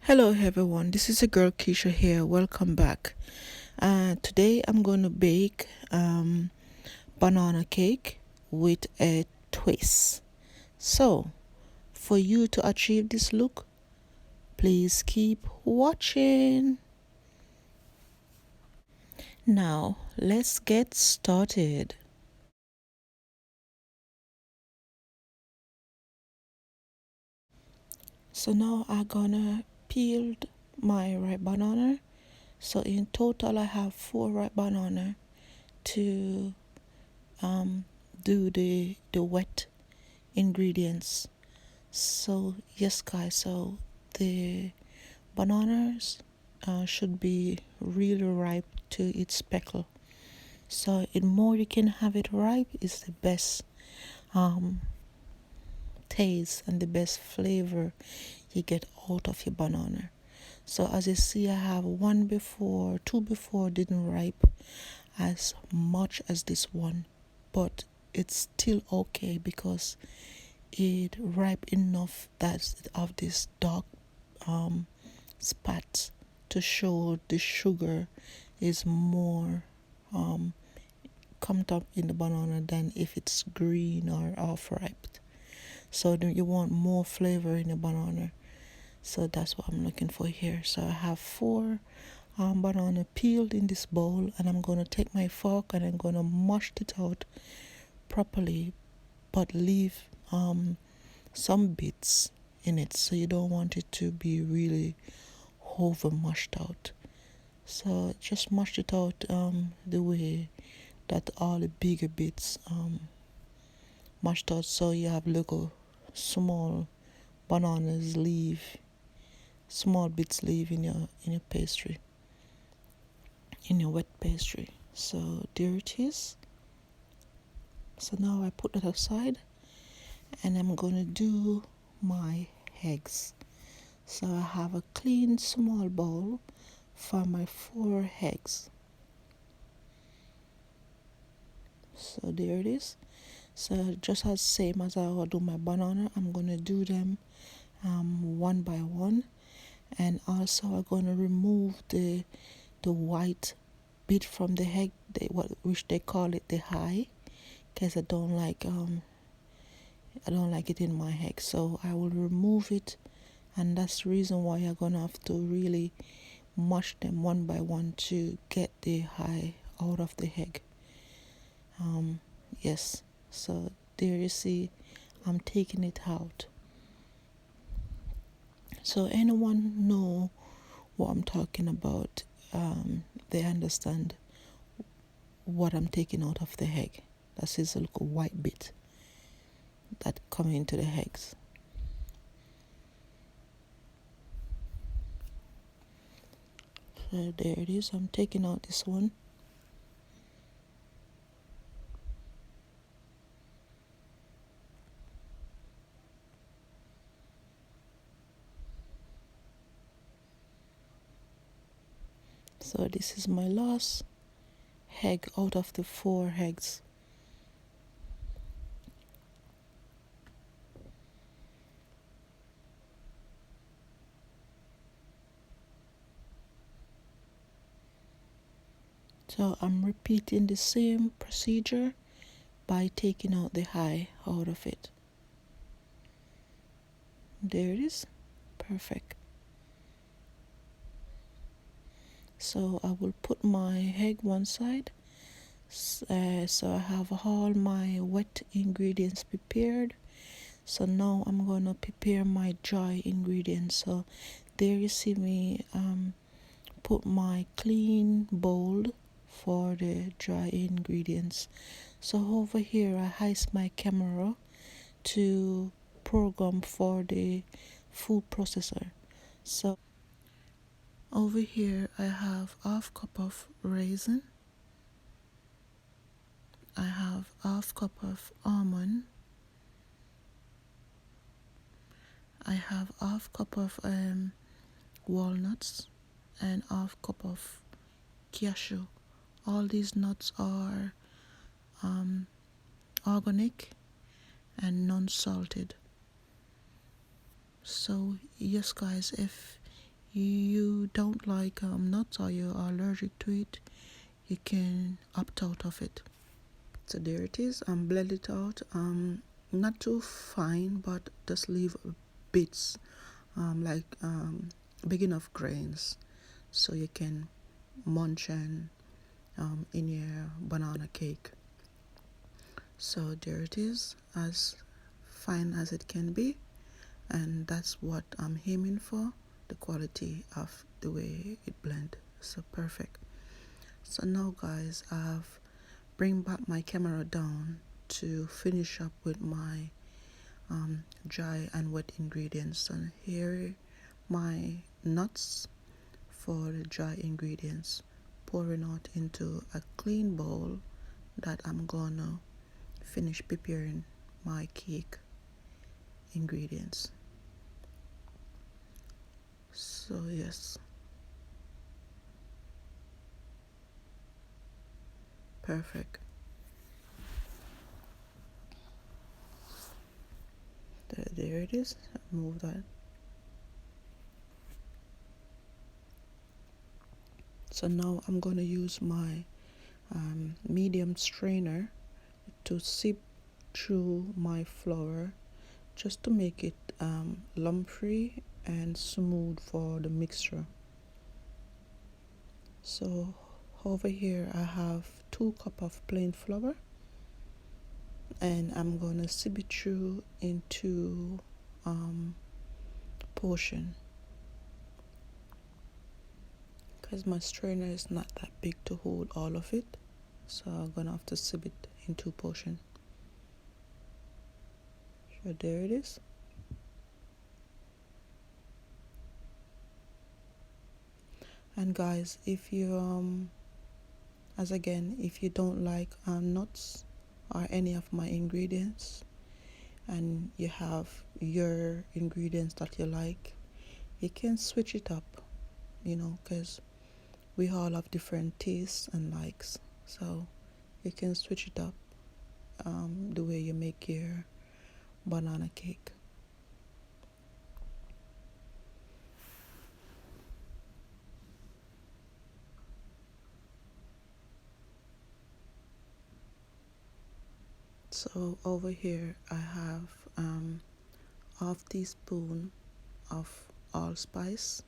Hello everyone, this is a girl Keisha here. Welcome back. Today I'm going to bake banana cake with a twist. So, for you to achieve this look, please keep watching. Now, let's get started. So now I'm gonna peel my ripe banana. So in total I have 4 ripe banana to do the wet ingredients. So yes guys, so the bananas should be really ripe to its speckle. So the more you can have it ripe is the best um, taste and the best flavor you get out of your banana. So as you see, I have two before didn't ripe as much as this one, but it's still okay because it ripe enough that it have this dark spots to show the sugar is more come up in the banana than if it's green or half ripe. So you want more flavor in the banana. So that's what I'm looking for here. So I have 4 banana peeled in this bowl, and I'm gonna take my fork and I'm gonna mash it out properly, but leave some bits in it. So you don't want it to be really over mashed out. So just mash it out the way that all the bigger bits mashed out, so you have little small bananas leave, small bits leave in your pastry, in your wet pastry. So there it is. So now I put that aside and I'm gonna do my eggs. So I have a clean small bowl for my 4 eggs. So there it is. So just as same as I will do my banana, I'm gonna do them one by one, and also I'm gonna remove the white bit from the egg, which they call it the high, because I don't like it in my egg. So I will remove it, and that's the reason why you're gonna have to really mash them one by one to get the high out of the egg. Yes, so there you see I'm taking it out. So anyone know what I'm talking about, they understand what I'm taking out of the egg. That is a little white bit that come into the eggs. So there it is. I'm taking out this one. So this is my last egg out of the 4 eggs. So I'm repeating the same procedure by taking out the high out of it. There it is. Perfect. So I will put my egg one side. So I have all my wet ingredients prepared. So now I'm gonna prepare my dry ingredients. So there you see me put my clean bowl for the dry ingredients. So over here I heist my camera to program for the food processor. So over here I have half cup of raisin, I have half cup of almond, I have half cup of walnuts, and half cup of cashew. All these nuts are organic and non-salted. So yes guys, if you don't like nuts or you're allergic to it, you can opt out of it. So there it is. Blend it out. Not too fine, but just leave bits, like big enough grains, so you can munch and in your banana cake. So there it is, as fine as it can be, and that's what I'm aiming for. The quality of the way it blend, so perfect. So now, guys, I've bring back my camera down to finish up with my dry and wet ingredients. And here my nuts for the dry ingredients, pouring out into a clean bowl that I'm gonna finish preparing my cake ingredients. So yes, perfect. There it is. Move that. So now I'm gonna use my medium strainer to sip through my flour, just to make it lump free and smooth for the mixture. So over here I have 2 cups of plain flour, and I'm gonna sip it through into portion, because my strainer is not that big to hold all of it, so I'm gonna have to sip it into portion. So there it is. And guys, if you if you don't like nuts or any of my ingredients, and you have your ingredients that you like, you can switch it up, because we all have different tastes and likes, so you can switch it up, the way you make your banana cake. So over here I have half teaspoon of allspice,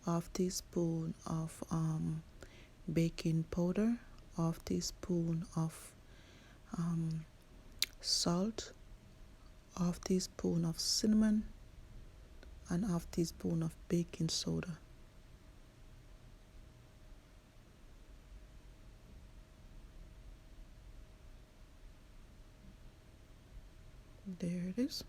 half teaspoon of baking powder, half teaspoon of salt, half teaspoon of cinnamon, and half teaspoon of baking soda. There it is.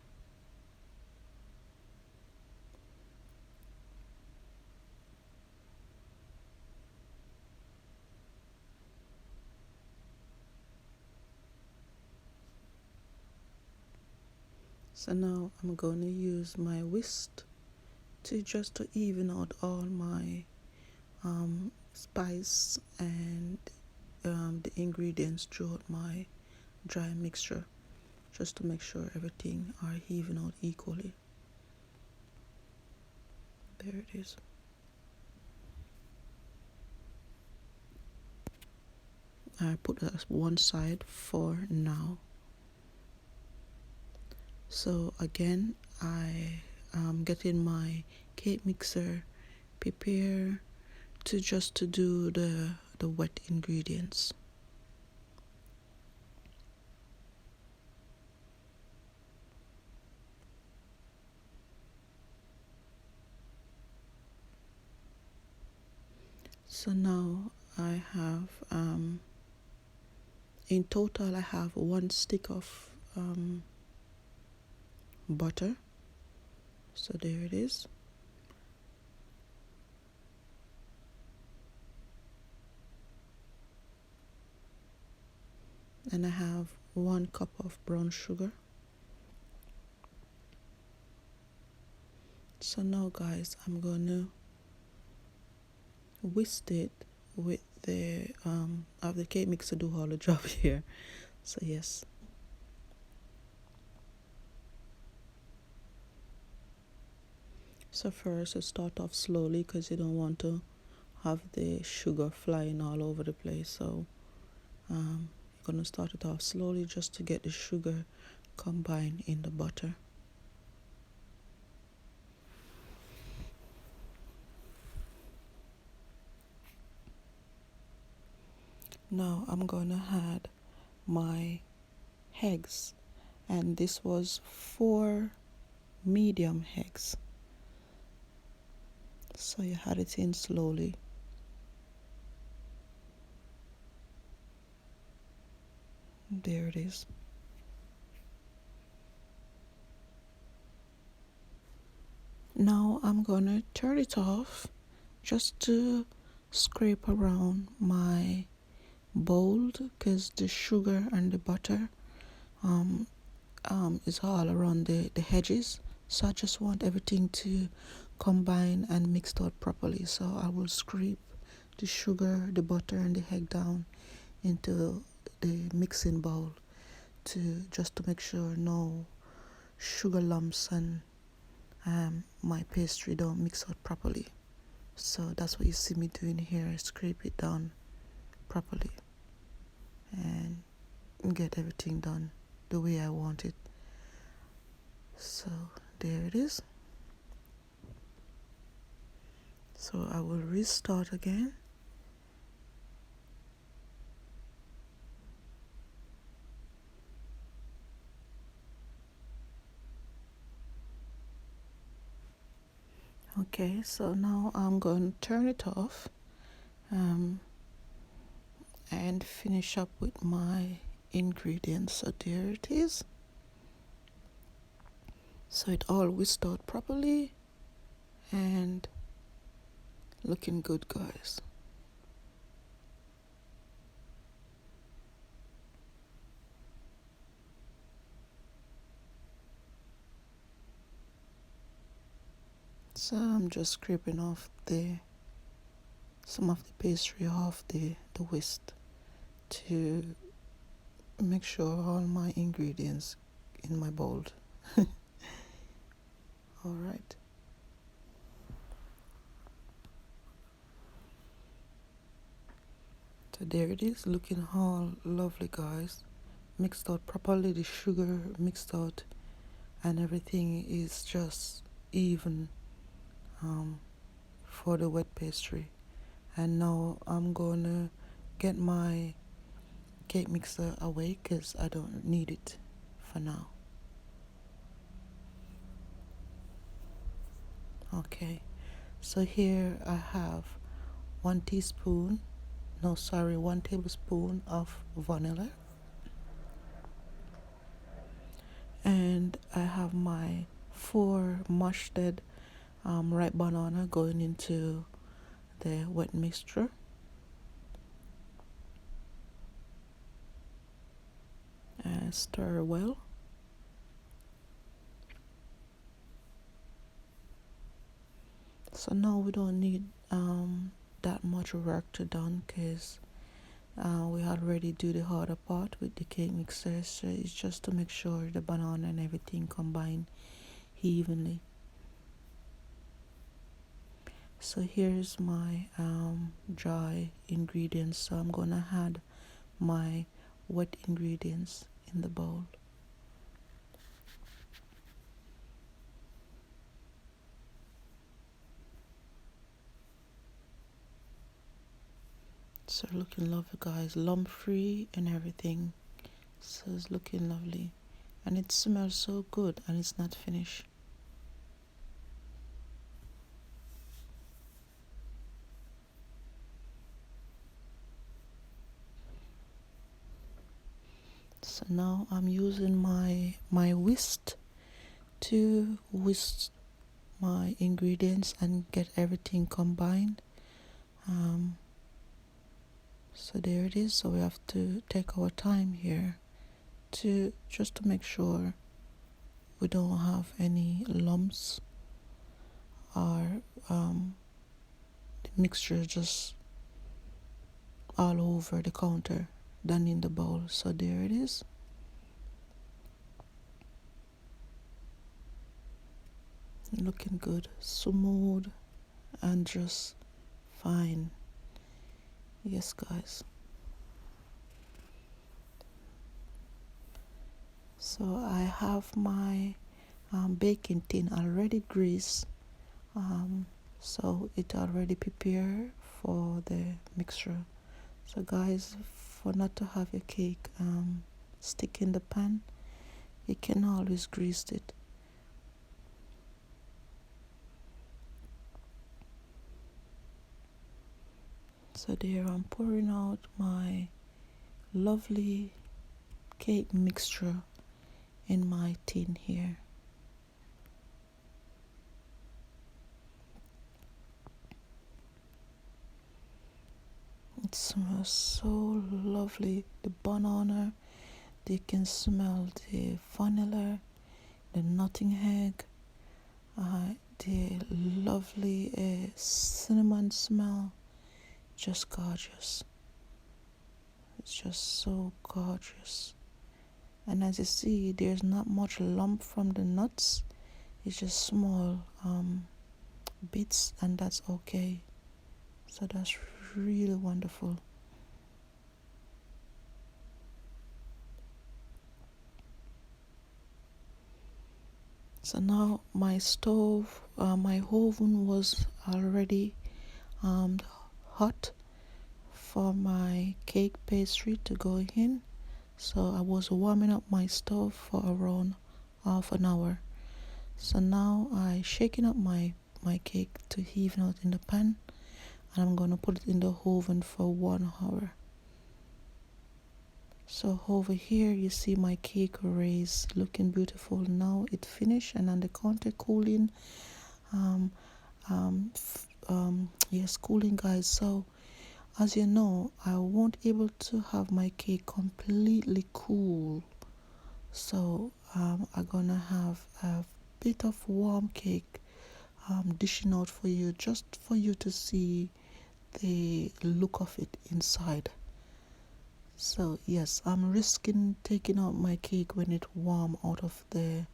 So now I'm going to use my whisk to even out all my spice and the ingredients throughout my dry mixture, just to make sure everything are even out equally. There it is. I put that one side for now. So again, I am getting my cake mixer prepared to do the wet ingredients. So now I have in total I have 1 stick of butter. So there it is. And I have 1 cup of brown sugar. So now, guys, I'm gonna whisk it with the have the cake mixer do all the job here. So yes. So first, you start off slowly because you don't want to have the sugar flying all over the place. So you're gonna start it off slowly just to get the sugar combined in the butter. Now I'm gonna add my eggs, and this was 4 medium eggs. So you add it in slowly. There it is. Now I'm gonna turn it off just to scrape around my bowl because the sugar and the butter is all around the edges. So I just want everything to combine and mixed out properly. So I will scrape the sugar, the butter, and the egg down into the mixing bowl to make sure no sugar lumps and my pastry don't mix out properly. So that's what you see me doing here. I scrape it down properly and get everything done the way I want it. So there it is. So I will restart again. Okay, so now I'm going to turn it off and finish up with my ingredients. So there it is. So it all whisked out properly and looking good, guys. So I'm just scraping off some of the pastry off the whisk to make sure all my ingredients in my bowl. All right. So there it is, looking all lovely, guys. Mixed out properly, the sugar mixed out, and everything is just even for the wet pastry. And now I'm gonna get my cake mixer away because I don't need it for now. Okay, so here I have 1 tablespoon of vanilla, and I have my 4 mashed ripe banana going into the wet mixture. Stir well. So now we don't need that much work to done because we already do the harder part with the cake mixer. So it's just to make sure the banana and everything combine evenly. So here's my dry ingredients. So I'm gonna add my wet ingredients in the bowl. So looking lovely, guys, lump free and everything. So it's looking lovely, and it smells so good, and it's not finished. So now I'm using my whisk to whisk my ingredients and get everything combined. So there it is. So we have to take our time here to just to make sure we don't have any lumps or the mixture just all over the counter than in the bowl. So there it is. looking good, smooth and just fine. Yes guys, so I have my baking tin already greased, so it already prepared for the mixture. So guys, for not to have your cake stick in the pan, you can always grease it. So there I'm pouring out my lovely cake mixture in my tin here. It smells so lovely. The banana, you can smell the vanilla, the nutting egg, the lovely cinnamon smell. Just gorgeous. It's just so gorgeous. And as you see, there's not much lump from the nuts. It's just small bits, and that's okay. So that's really wonderful. So now my stove, my oven was already hot for my cake pastry to go in. So I was warming up my stove for around half an hour. So now I shaking up my cake to even out in the pan, and I'm gonna put it in the oven for 1 hour. So over here you see my cake raised, looking beautiful. Now it finished and on the counter cooling. Yes, cooling guys. So as you know, I won't able to have my cake completely cool. So I'm gonna have a bit of warm cake dishing out for you, just for you to see the look of it inside. So yes, I'm risking taking out my cake when it warm out of the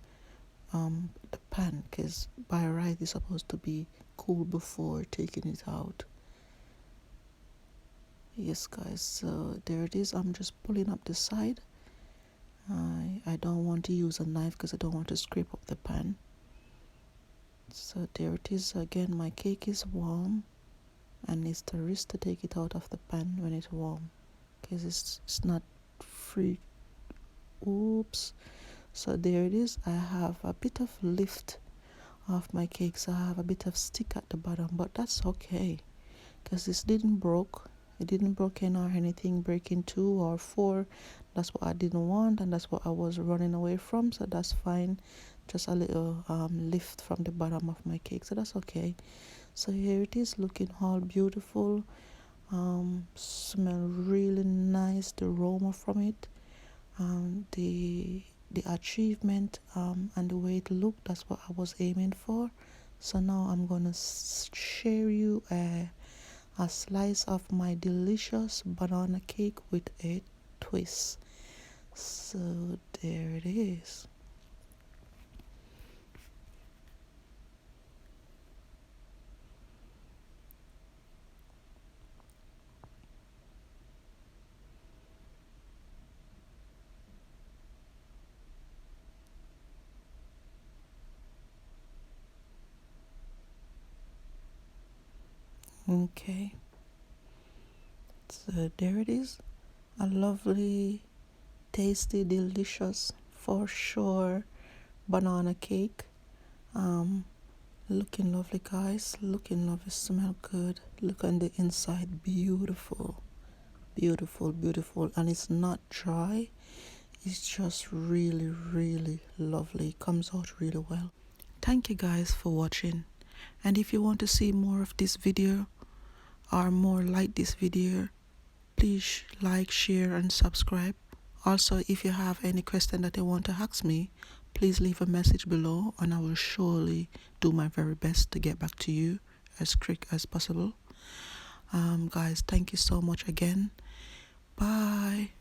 pan, because by right it's supposed to be cool before taking it out. Yes guys, so there it is. I'm just pulling up the side. I don't want to use a knife because I don't want to scrape up the pan. So there it is again. My cake is warm, and it's the risk to take it out of the pan when it's warm, because it's not free. Oops. So there it is. I have a bit of lift of my cake, so I have a bit of stick at the bottom, but that's okay because this didn't broke. It didn't broken or anything, breaking 2 or 4. That's what I didn't want, and that's what I was running away from, so that's fine. Just a little lift from the bottom of my cake, so that's okay. So here it is, looking all beautiful. Smell really nice, the aroma from it, the achievement, and the way it looked, that's what I was aiming for. So now I'm gonna share you a slice of my delicious banana cake with a twist. So there it is. Okay, so there it is, a lovely, tasty, delicious, for sure, banana cake. Looking lovely guys, looking lovely, smell good, look on the inside, beautiful, beautiful, beautiful. And it's not dry, it's just really, really lovely. It comes out really well. Thank you guys for watching, and if you want to see more of this video or more like this video, please like, share and subscribe. Also, if you have any question that you want to ask me, please leave a message below and I will surely do my very best to get back to you as quick as possible. Guys, thank you so much again. Bye.